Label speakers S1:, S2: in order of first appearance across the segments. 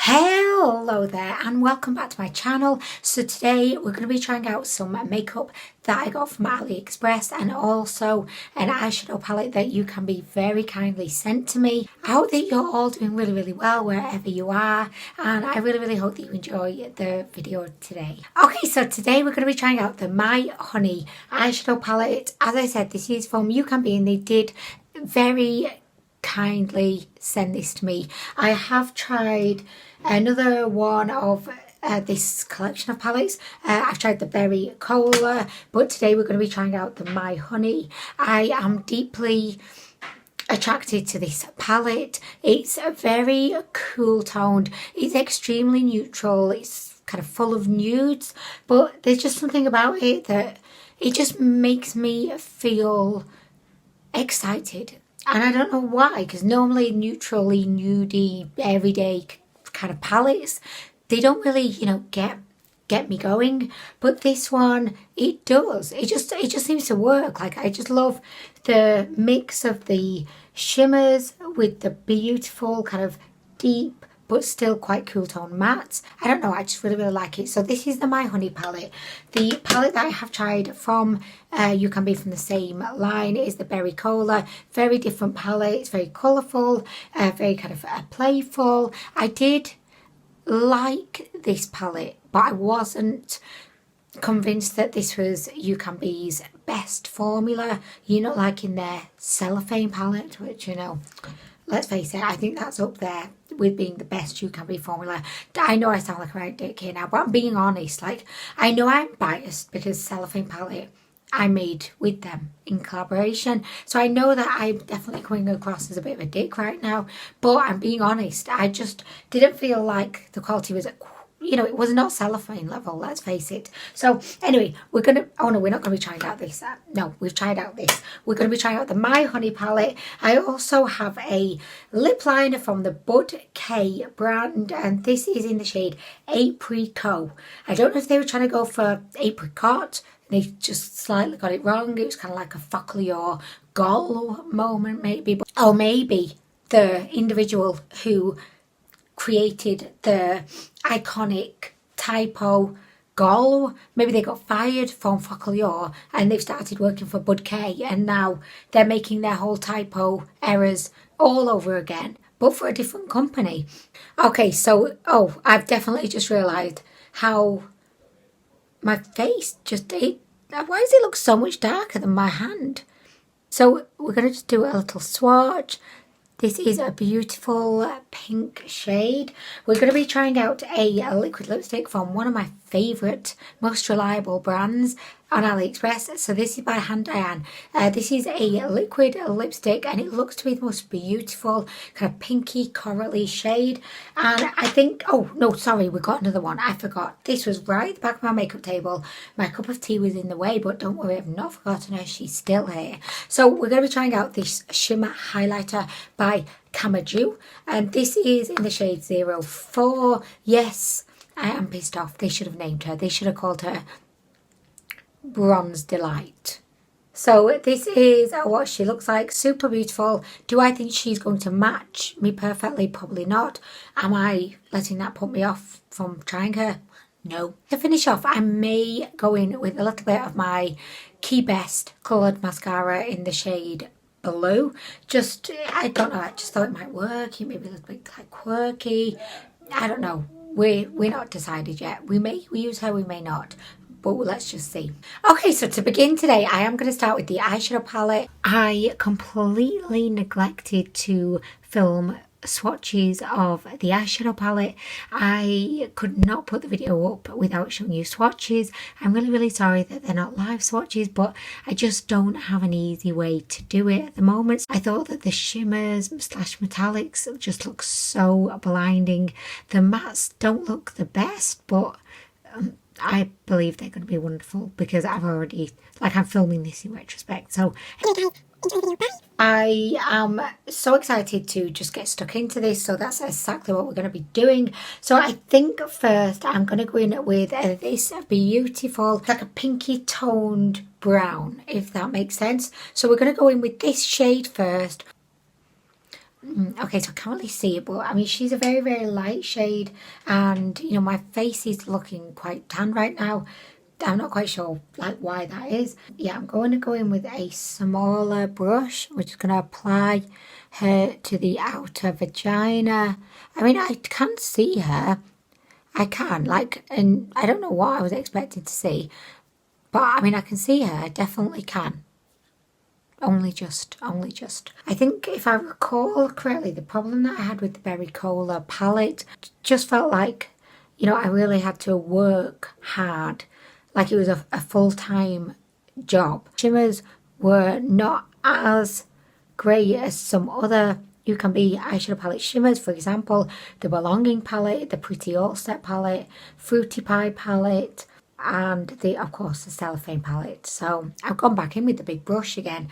S1: Hello there and welcome back to my channel. So today we're going to be trying out some makeup that I got from AliExpress and also an eyeshadow palette that Ucanbe very kindly sent to me. I hope that you're all doing really well wherever you are, and I really hope that you enjoy the video today. Okay, so today we're going to be trying out the My Honey eyeshadow palette. As I said, this is from Ucanbe and they did very kindly send this to me. I have tried another one of this collection of palettes. I've tried the Berry Cola, but today we're going to be trying out the My Honey. I am deeply attracted to this palette. It's a very cool toned, it's extremely neutral, it's kind of full of nudes, but there's just something about it that it just makes me feel excited. And I don't know why, because normally neutrally nudie everyday kind of palettes, they don't really, get me going. But this one, it does. It just seems to work. Like, I just love the mix of the shimmers with the beautiful kind of deep but still quite cool tone mattes. I don't know, I just really like it. So this is the My Honey palette. The palette that I have tried from Ucanbe from the same line is the Berry Cola. Very different palette, it's very colourful, very kind of playful. I did like this palette, but I wasn't convinced that this was Ucanbe's best formula. Like in their cellophane palette, which, let's face it, I think that's up there with being the best Ucanbe formula. I know I sound like a right dick here now, but I'm being honest. Like, I know I'm biased because cellophane palette I made with them in collaboration. So I know that I'm definitely coming across as a bit of a dick right now, but I'm being honest. I just didn't feel like the quality was it was not cellophane level, let's face it. So anyway, we're not going to be trying out this. No, we've tried out this. We're going to be trying out the My Honey palette. I also have a lip liner from the Bud K brand, and this is in the shade Apricot. I don't know if they were trying to go for apricot. They just slightly got it wrong. It was kind of like a Focaccia Gall moment maybe. Or maybe the individual who created the iconic typo Gall, maybe they got fired from Focaccia and they've started working for Bud K, and now they're making their whole typo errors all over again, but for a different company. Okay, so I've definitely just realised how my face why does it look so much darker than my hand? So we're going to just do a little swatch. This is a beautiful pink shade. We're going to be trying out a liquid lipstick from one of my favourite, most reliable brands on AliExpress. So this is by Han Diane. This is a liquid lipstick and it looks to be the most beautiful kind of pinky corally shade. And I think, oh no, sorry, we got another one. I forgot. This was right at the back of my makeup table. My cup of tea was in the way, but don't worry, I've not forgotten her. She's still here. So we're going to be trying out this shimmer highlighter by Kamaju, and this is in the shade 04. Yes, I am pissed off. They should have named her. They should have called her Bronze Delight. So this is what she looks like. Super beautiful. Do I think she's going to match me perfectly? Probably not. Am I letting that put me off from trying her? No. To finish off, I may go in with a little bit of my QIBEST coloured mascara in the shade Blue. I don't know, I just thought it might work. It may be a little bit like quirky. I don't know. We're not decided yet. We use her, we may not. But let's just see. Okay, so to begin today, I am going to start with the eyeshadow palette. I completely neglected to film swatches of the eyeshadow palette. I could not put the video up without showing you swatches. I'm really sorry that they're not live swatches, but I just don't have an easy way to do it at the moment. I thought that the shimmers / metallics just look so blinding. The mattes don't look the best, but I believe they're going to be wonderful because I'm filming this in retrospect. So I am so excited to just get stuck into this, so that's exactly what we're going to be doing. So I think first I'm going to go in with this beautiful, like a pinky toned brown, if that makes sense. So we're going to go in with this shade first. Okay, so I can't really see it, but I mean, she's a very, very light shade, and you know, my face is looking quite tan right now. I'm not quite sure like why that is. Yeah, I'm going to go in with a smaller brush, which is going to apply her to the outer vagina. I mean, I can see her. I can, like, and I don't know what I was expecting to see, but I mean, I can see her. I definitely can. Only just. I think if I recall correctly, the problem that I had with the Berry Cola palette just felt like, you know, I really had to work hard. Like it was a full-time job. Shimmers were not as great as some other Ucanbe eyeshadow palette shimmers. For example, the Belonging palette, the Pretty All Set palette, Fruity Pie palette, and of course the Cellophane palette. So I've gone back in with the big brush again.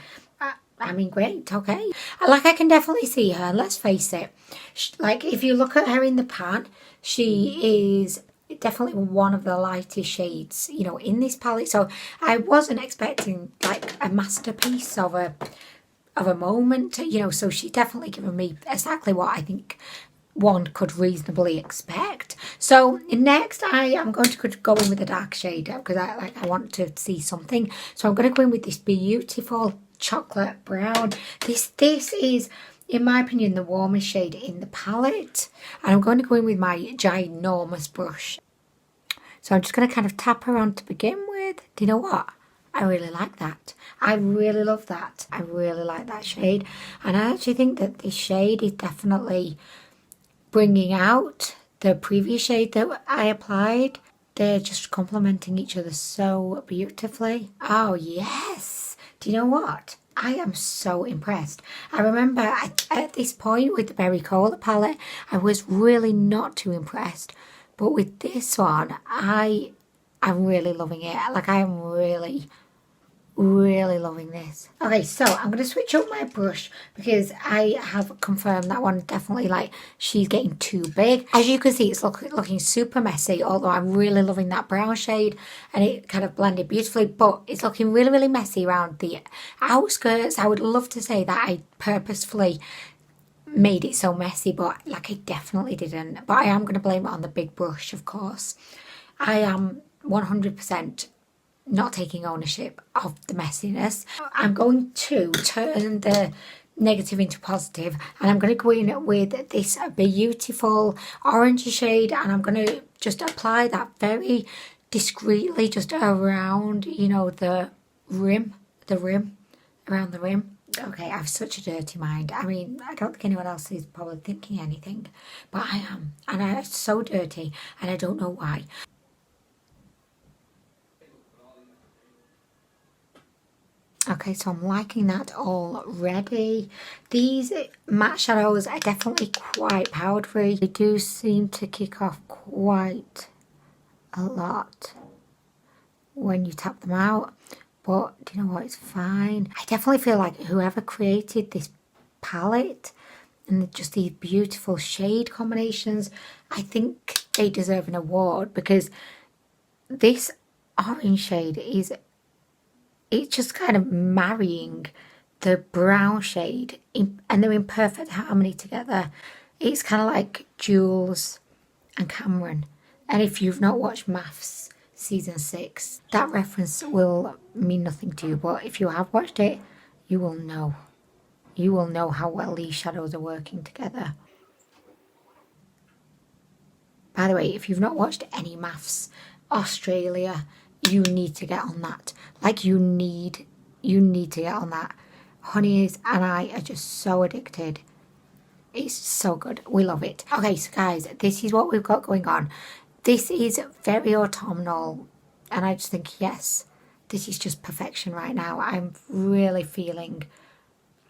S1: I mean, great, okay. Like, I can definitely see her, let's face it. Like, if you look at her in the pan, she is definitely one of the lightest shades, you know, in this palette. So I wasn't expecting, like, a masterpiece of a moment, you know, so she's definitely given me exactly what I think one could reasonably expect. So next I am going to go in with a dark shade because I want to see something. So I'm going to go in with this beautiful chocolate brown. This is, in my opinion, the warmest shade in the palette, and I'm going to go in with my ginormous brush. So I'm just going to kind of tap around to begin with. Do you know what? I really like that. I really love that. I really like that shade, and I actually think that this shade is definitely bringing out the previous shade that I applied. They're just complementing each other so beautifully. Oh yes. Do you know what? I am so impressed. I remember at this point with the Berry Cola palette, I was really not too impressed. But with this one, I'm really loving it. Like, I'm really loving this. Okay, so I'm going to switch up my brush because I have confirmed that one definitely, like, she's getting too big. As you can see, it's looking super messy, although I'm really loving that brown shade and it kind of blended beautifully, but it's looking really messy around the outskirts. I would love to say that I purposefully made it so messy, but like, I definitely didn't. But I am going to blame it on the big brush, of course. I am 100% not taking ownership of the messiness. I'm going to turn the negative into positive, and I'm going to go in with this beautiful orange shade, and I'm going to just apply that very discreetly just around, you know, the rim, around the rim. Okay, I have such a dirty mind. I mean, I don't think anyone else is probably thinking anything, but I am, and it's so dirty, and I don't know why. Okay, so I'm liking that already. These matte shadows are definitely quite powdery. They do seem to kick off quite a lot when you tap them out. But do you know what? It's fine. I definitely feel like whoever created this palette and just these beautiful shade combinations, I think they deserve an award, because this orange shade is... it's just kind of marrying the brown shade and they're in perfect harmony together. It's kind of like Jules and Cameron. And if you've not watched Maths season 6, that reference will mean nothing to you. But if you have watched it, you will know. You will know how well these shadows are working together. By the way, if you've not watched any Maths Australia, you need to get on that. Like, you need to get on that. Honeys and I are just so addicted. It's so good. We love it. Okay, so guys, this is what we've got going on. This is very autumnal, and I just think, yes, this is just perfection right now. I'm feeling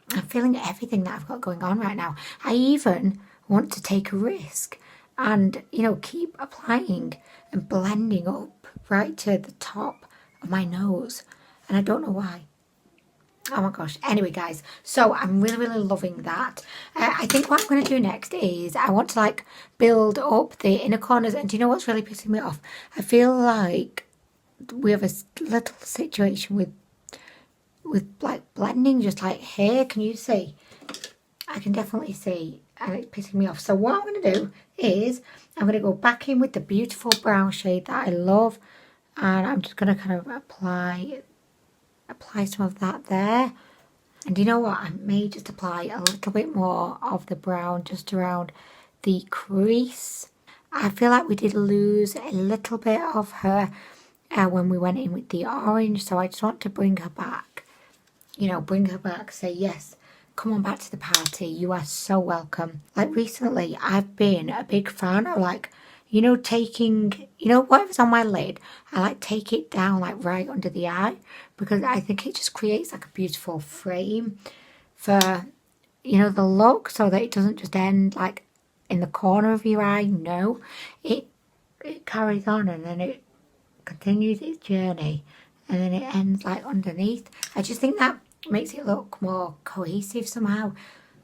S1: everything that I've got going on right now. I even want to take a risk and, you know, keep applying and blending up right to the top of my nose, and I don't know why. Oh my gosh. Anyway, guys, so I'm really loving that. I think what I'm going to do next is I want to, like, build up the inner corners. And do you know what's really pissing me off? I feel like we have a little situation with like blending just like here. Can you see? I can definitely see, and it's pissing me off. So what I'm going to do is I'm going to go back in with the beautiful brown shade that I love, and I'm just going to kind of apply some of that there. And you know what, I may just apply a little bit more of the brown just around the crease. I feel like we did lose a little bit of her when we went in with the orange, so I just want to bring her back. You know, bring her back, say yes, come on back to the party, you are so welcome. Like recently, I've been a big fan of like, you know, taking, you know, whatever's on my lid, I like take it down like right under the eye, because I think it just creates like a beautiful frame for, you know, the look, so that it doesn't just end like in the corner of your eye. No, it carries on and then it continues its journey and then it ends like underneath. I just think that makes it look more cohesive somehow,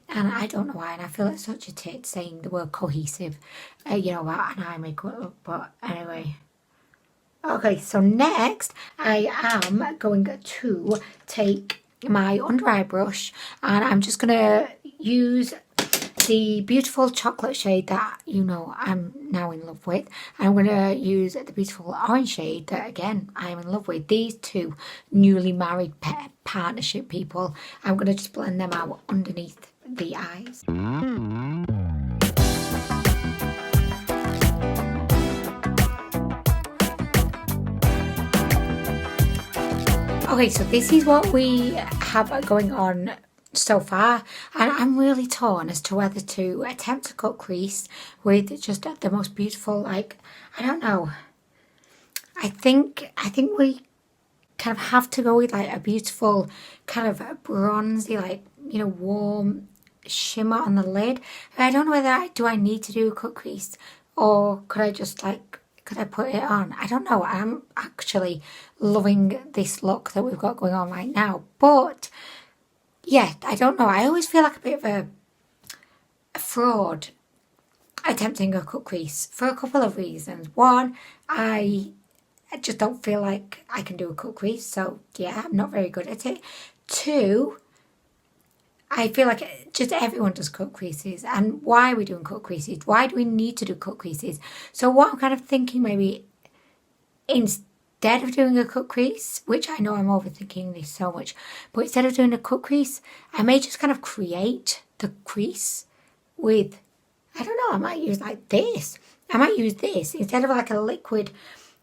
S1: and I don't know why, and I feel like such a tit saying the word cohesive, you know, about an eye makeup look, but anyway. Okay, so next I am going to take my under eye brush and I'm just going to use the beautiful chocolate shade that, you know, I'm now in love with. I'm going to use the beautiful orange shade that, again, I'm in love with. These two newly married partnership people, I'm going to just blend them out underneath the eyes. Okay, so this is what we have going on so far, and I'm really torn as to whether to attempt to cut crease with just the most beautiful, like, I don't know, I think we kind of have to go with like a beautiful kind of bronzy, like, you know, warm shimmer on the lid. But I don't know whether do I need to do a cut crease, or could I just like, could I put it on? I don't know. I'm actually loving this look that we've got going on right now, but yeah, I don't know. I always feel like a bit of a fraud attempting a cut crease for a couple of reasons. One, I just don't feel like I can do a cut crease, so yeah, I'm not very good at it. Two, I feel like just everyone does cut creases, and why are we doing cut creases? Why do we need to do cut creases? So what I'm kind of thinking, maybe instead of doing a cut crease, which I know I'm overthinking this so much, but instead of doing a cut crease, I may just kind of create the crease with, I don't know, I might use like this. I might use this instead of like a liquid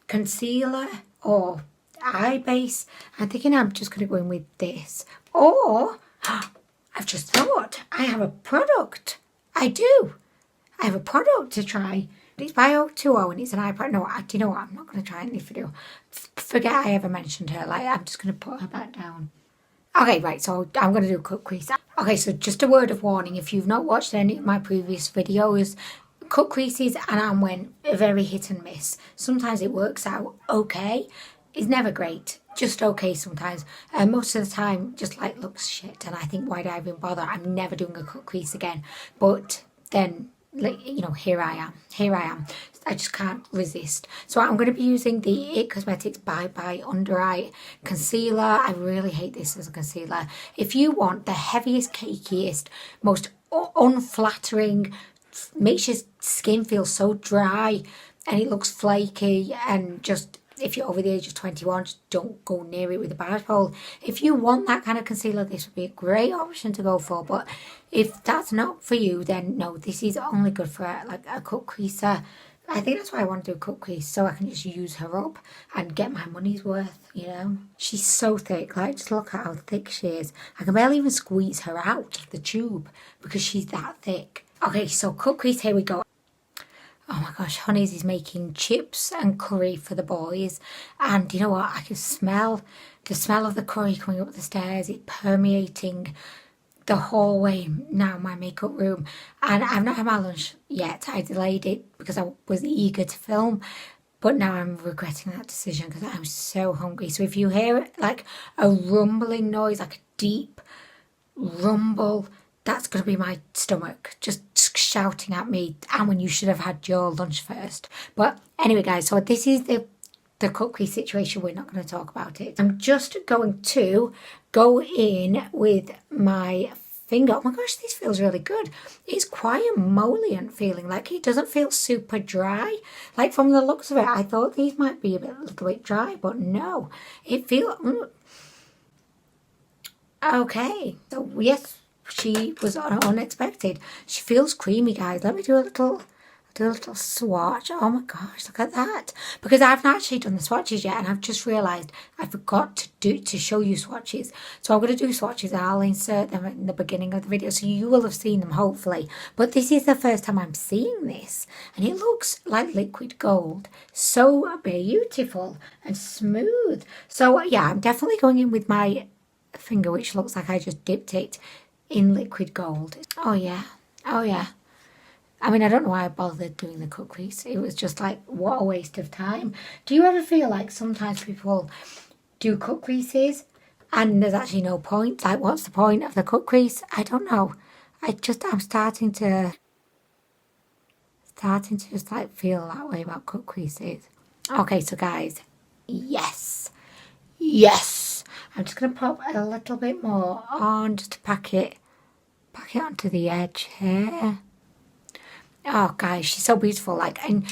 S1: concealer or eye base. I'm thinking I'm just going to go in with this. Or, I've just thought, I have a product. I do. I have a product to try. It's by O2O and it's an eye product. No, do you know what? I'm not going to try it in this video. Forget I ever mentioned her. Like, I'm just going to put her back down. Okay, right, so I'm going to do a cut crease. Okay, so just a word of warning. If you've not watched any of my previous videos, cut creases and Anwen are very hit and miss. Sometimes it works out okay. It's never great. Just okay sometimes. Most of the time, just like looks shit. And I think, why do I even bother? I'm never doing a cut crease again. But then, like, you know, here I am. I just can't resist. So I'm going to be using the It Cosmetics Bye Bye Under Eye Concealer. I really hate this as a concealer. If you want the heaviest, cakiest, most unflattering, makes your skin feel so dry and it looks flaky, and just, if you're over the age of 21, just don't go near it with a barge pole. If you want that kind of concealer, this would be a great option to go for. But if that's not for you, then no, this is only good for like a cut creaser. I think that's why I want to do a cut crease, so I can just use her up and get my money's worth, you know. She's so thick, like, just look at how thick she is. I can barely even squeeze her out of the tube because she's that thick. Okay, so cut crease, here we go. Oh my gosh, Honeys is making chips and curry for the boys. And you know what? I can smell the smell of the curry coming up the stairs. It's permeating the hallway now, my makeup room. And I've not had my lunch yet. I delayed it because I was eager to film. But now I'm regretting that decision because I'm so hungry. So if you hear like a rumbling noise, like a deep rumble, that's going to be my stomach just shouting at me, and when you should have had your lunch first. But anyway, guys, so this is the cut crease situation. We're not going to talk about it. I'm just going to go in with my finger. Oh my gosh, this feels really good. It's quite emollient feeling, like it doesn't feel super dry. Like from the looks of it, I thought these might be a little bit dry, but no, it feels... Okay, so yes, she was unexpected. She feels creamy, guys. Let me do a little swatch. Oh my gosh, look at that. Because I've not actually done the swatches yet, and I've just realised I forgot to show you swatches. So I'm going to do swatches and I'll insert them in the beginning of the video, so you will have seen them hopefully. But this is the first time I'm seeing this, and it looks like liquid gold. So beautiful and smooth. So yeah, I'm definitely going in with my finger, which looks like I just dipped it in liquid gold. Oh yeah, oh yeah. I mean, I don't know why I bothered doing the cut crease. It was just like, what a waste of time. Do you ever feel like sometimes people do cut creases and there's actually no point? Like, what's the point of the cut crease? I don't know. I'm starting to just like feel that way about cut creases. Okay, so guys, yes. I'm just going to pop a little bit more on just to pack it onto the edge here. Oh, guys, she's so beautiful. Like, and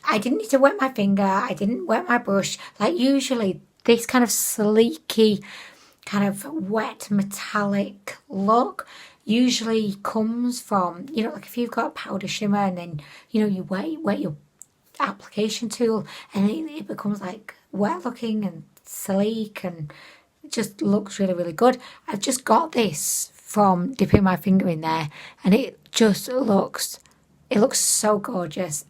S1: I didn't need to wet my finger. I didn't wet my brush. Like, usually this kind of sleeky, kind of wet metallic look usually comes from, you know, like if you've got a powder shimmer and then, you know, you wet your application tool and it becomes like wet looking and sleek and it just looks really, really good. I've just got this from dipping my finger in there and it just looks... It looks so gorgeous.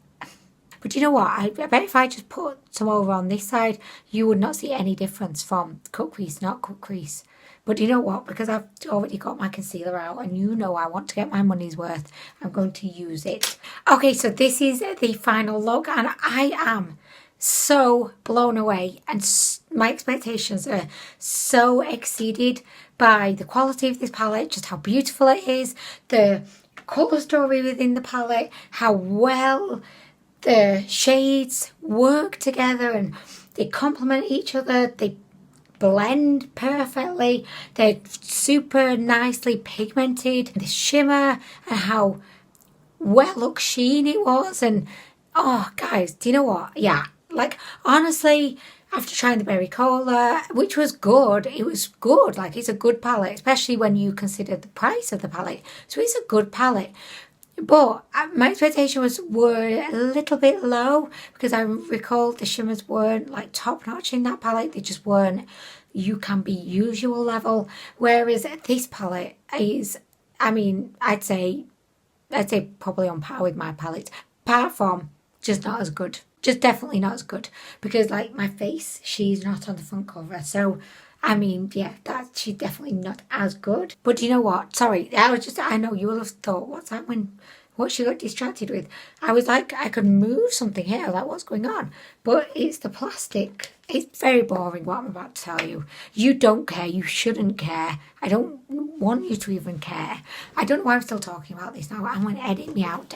S1: But you know what? I bet if I just put some over on this side, you would not see any difference from cut crease, not cut crease. But you know what? Because I've already got my concealer out and you know I want to get my money's worth, I'm going to use it. Okay, so this is the final look and I am so blown away and my expectations are so exceeded by the quality of this palette, just how beautiful it is, the colour story within the palette, how well the shades work together and they complement each other, they blend perfectly, they're super nicely pigmented, the shimmer and how well look sheen it was. And oh guys, do you know what? Yeah, like honestly, after trying the Berry Cola, which was good, it was good. Like, it's a good palette, especially when you consider the price of the palette. So it's a good palette. But my expectations were a little bit low because I recall the shimmers weren't like top notch in that palette. They just weren't Ucanbe usual level. Whereas this palette is, I mean, I'd say probably on par with my palette. Apart from just not as good. Just definitely not as good because like my face, she's not on the front cover. So, I mean, yeah, she's definitely not as good. But you know what? Sorry, I know you will have thought, what's that when, what she got distracted with? I was like, I could move something here, like what's going on? But it's the plastic. It's very boring what I'm about to tell you. You don't care, you shouldn't care. I don't want you to even care. I don't know why I'm still talking about this now. I'm going to edit me out.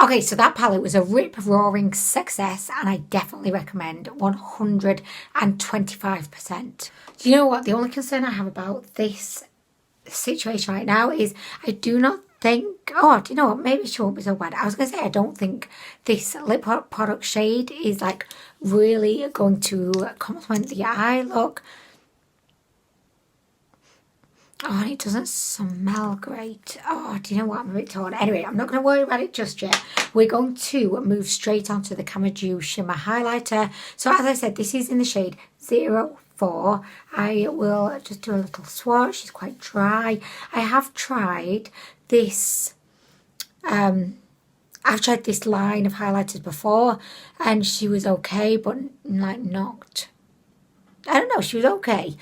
S1: Okay, so that palette was a rip-roaring success and I definitely recommend 125%. Do you know what? The only concern I have about this situation right now is I do not think, oh, do you know what? Maybe she won't be so bad. I was going to say, I don't think this lip product shade is like really going to complement the eye look. Oh, and it doesn't smell great. Oh, do you know what? I'm a bit torn. Anyway, I'm not going to worry about it just yet. We're going to move straight onto the Camaju Shimmer Highlighter. So as I said, this is in the shade 04. I will just do a little swatch. It's quite dry. I have tried this, I've tried this line of highlighters before and she was okay, but like not... I don't know, she was okay.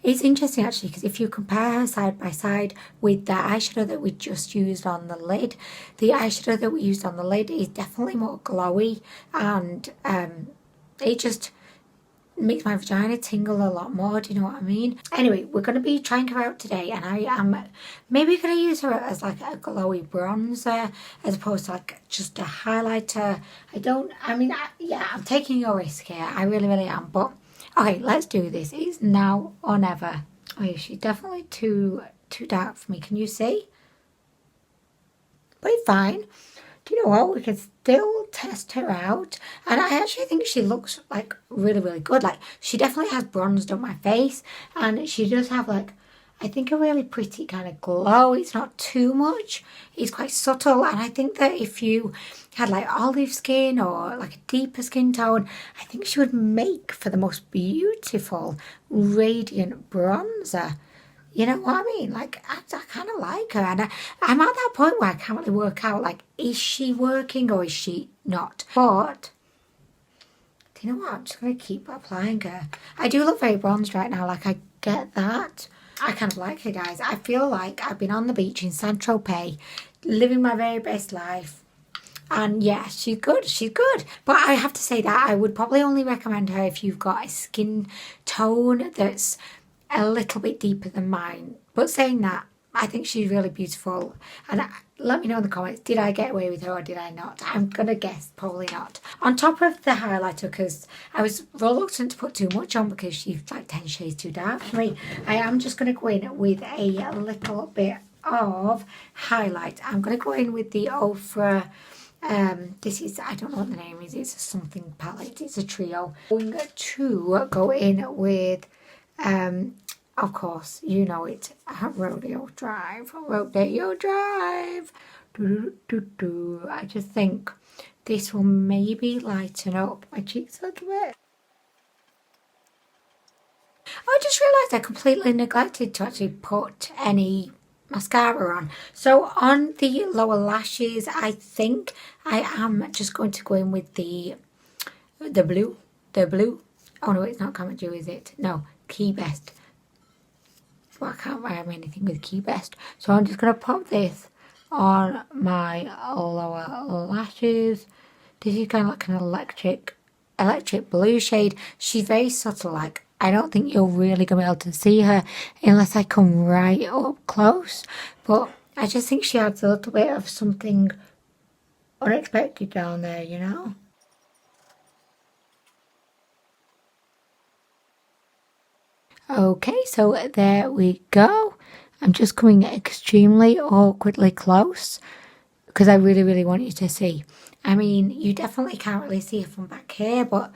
S1: It's interesting actually because if you compare her side by side with the eyeshadow that we just used on the lid, the eyeshadow that we used on the lid is definitely more glowy and it just makes my vagina tingle a lot more, do you know what I mean? Anyway, we're going to be trying her out today and I am maybe going to use her as like a glowy bronzer as opposed to like just a highlighter. Yeah, I'm taking a risk here. I really, really am. But okay, let's do this. It's now or never. Oh, she's definitely too too dark for me. Can you see? But it's fine. Do you know what? We can still test her out. And I actually think she looks like really, really good. Like, she definitely has bronzed up my face. And she does have like, I think a really pretty kind of glow. It's not too much. It's quite subtle. And I think that if you had like olive skin or like a deeper skin tone, I think she would make for the most beautiful, radiant bronzer. You know what I mean? Like, I kind of like her. And I'm at that point where I can't really work out, like, is she working or is she not? But, do you know what? I'm just going to keep applying her. I do look very bronzed right now. Like, I get that. I kind of like her, guys. I feel like I've been on the beach in Saint-Tropez, living my very best life. And yeah, she's good. She's good. But I have to say that I would probably only recommend her if you've got a skin tone that's a little bit deeper than mine. But saying that, I think she's really beautiful. And let me know in the comments, did I get away with her or did I not? I'm going to guess probably not. On top of the highlighter, because I was reluctant to put too much on because she's like 10 shades too dark for me, I am just going to go in with a little bit of highlight. I'm going to go in with the Ofra. This is, I don't know what the name is, it's a something palette, it's a trio. I'm going to go in with of course, you know it, Rodeo Drive. I just think this will maybe lighten up my cheeks a little bit. I just realised I completely neglected to actually put any mascara on. So on the lower lashes, I think I am just going to go in with the blue. Oh no, it's not Comet Dew, is it? No, QIBEST. Well, I can't rhyme anything with QIBEST. So I'm just going to pop this on my lower lashes. This is kind of like an electric blue shade. She's very subtle. Like, I don't think you're really going to be able to see her unless I come right up close. But I just think she adds a little bit of something unexpected down there, you know? Okay, so there we go. I'm just coming extremely awkwardly close because I really, really want you to see. I mean, you definitely can't really see it from back here, but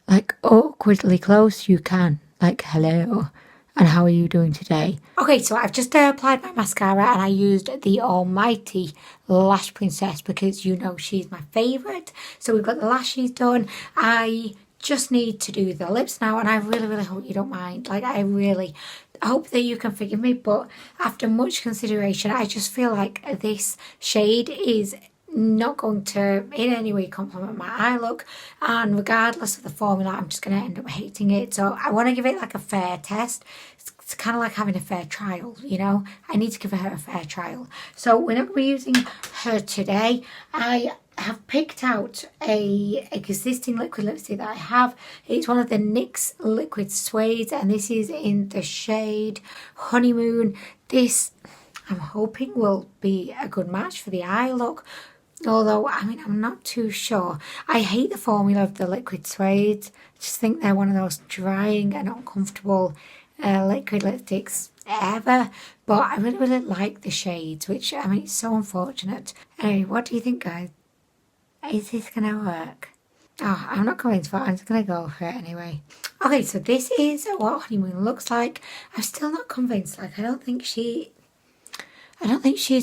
S1: like awkwardly close you can. Like, hello, and how are you doing today? Okay, so I've just applied my mascara and I used the almighty Lash Princess because you know she's my favourite. So we've got the lashes done. I just need to do the lips now, and I really, really hope you don't mind. Like, I really hope that you can forgive me, but after much consideration, I just feel like this shade is not going to in any way complement my eye look, and regardless of the formula, I'm just going to end up hating it. So I want to give it like a fair test. It's kind of like having a fair trial, you know? I need to give her a fair trial. So we're not going to be using her today. I have picked out a existing liquid lipstick that I have. It's one of the NYX liquid suedes, and this is in the shade Honeymoon. This, I'm hoping, will be a good match for the eye look. Although, I mean, I'm not too sure. I hate the formula of the liquid suedes. I just think they're one of those drying and uncomfortable liquid lipsticks ever. But I really, really like the shades, which, I mean, it's so unfortunate. Anyway, what do you think, guys? Is this going to work? Oh, I'm not convinced, but I'm just going to go for it anyway. Okay, so this is what Honeymoon looks like. I'm still not convinced. Like, I don't think she's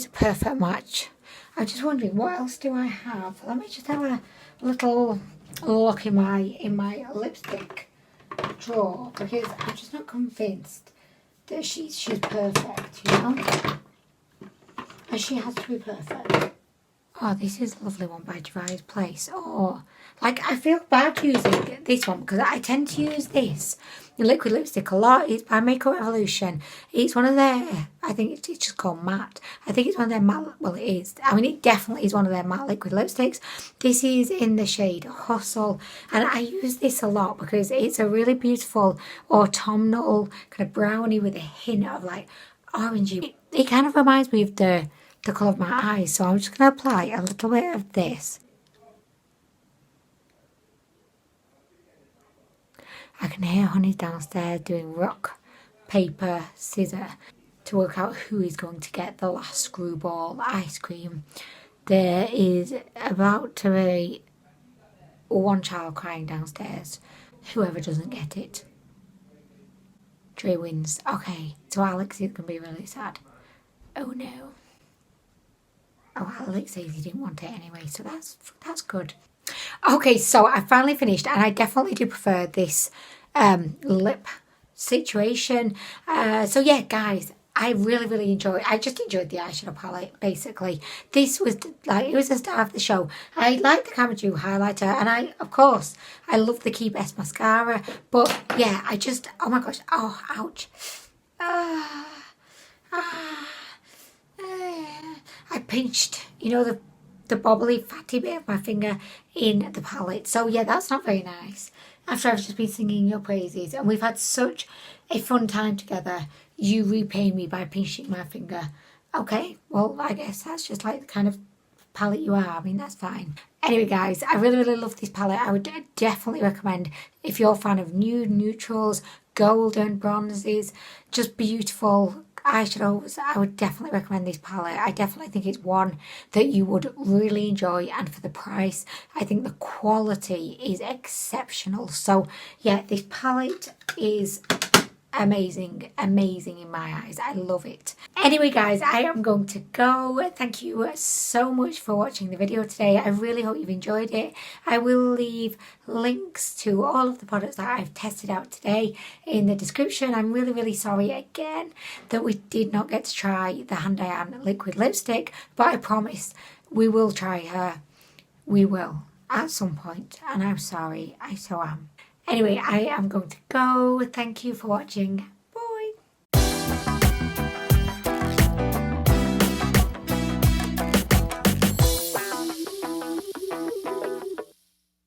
S1: a perfect match. I'm just wondering, what else do I have? Let me just have a little look in my lipstick drawer, because I'm just not convinced that she's perfect, you know? And she has to be perfect. Oh, this is a lovely one by Dry's Place. Oh, like, I feel bad using this one because I tend to use this liquid lipstick a lot. It's by Makeup Revolution. It's one of their, I think it's just called matte. I think it's one of their matte, well, it is. I mean, it definitely is one of their matte liquid lipsticks. This is in the shade Hustle, and I use this a lot because it's a really beautiful autumnal kind of brownie with a hint of like orangey. It kind of reminds me of the colour of my eyes, so I'm just going to apply a little bit of this. I can hear Honey downstairs doing rock, paper, scissor. to work out who is going to get the last screwball ice cream. There is about to be one child crying downstairs. Whoever doesn't get it, Dre wins. Okay, so Alex is going to be really sad. Oh no. Oh, Alex says he didn't want it anyway, so that's good. Okay, so I finally finished, and I definitely do prefer this lip situation. So yeah, guys, I really enjoyed. I just enjoyed the eyeshadow palette. Basically, this was like, it was the star of the show. I like the Camera Dew highlighter, and I love the QIBEST mascara. But yeah, I just, oh my gosh, oh ouch. I pinched, you know, the bobbly fatty bit of my finger in the palette. So yeah, that's not very nice. After I've just been singing your praises and we've had such a fun time together, you repay me by pinching my finger. Okay, well, I guess that's just like the kind of palette you are. I mean, that's fine. Anyway, guys, I really love this palette. I would definitely recommend, if you're a fan of nude, neutrals, golden, bronzes, just beautiful eyeshadows, I would definitely recommend this palette. I definitely think it's one that you would really enjoy, and for the price, I think the quality is exceptional. So yeah, this palette is amazing in my eyes. I love it. Anyway, guys, I am going to go. Thank you so much for watching the video today. I really hope you've enjoyed it. I will leave links to all of the products that I've tested out today in the description. I'm really sorry again that we did not get to try the Hand Diane liquid lipstick, but I promise we will try her. We will at some point, and I'm sorry. I so am. Anyway, I am going to go. Thank you for watching.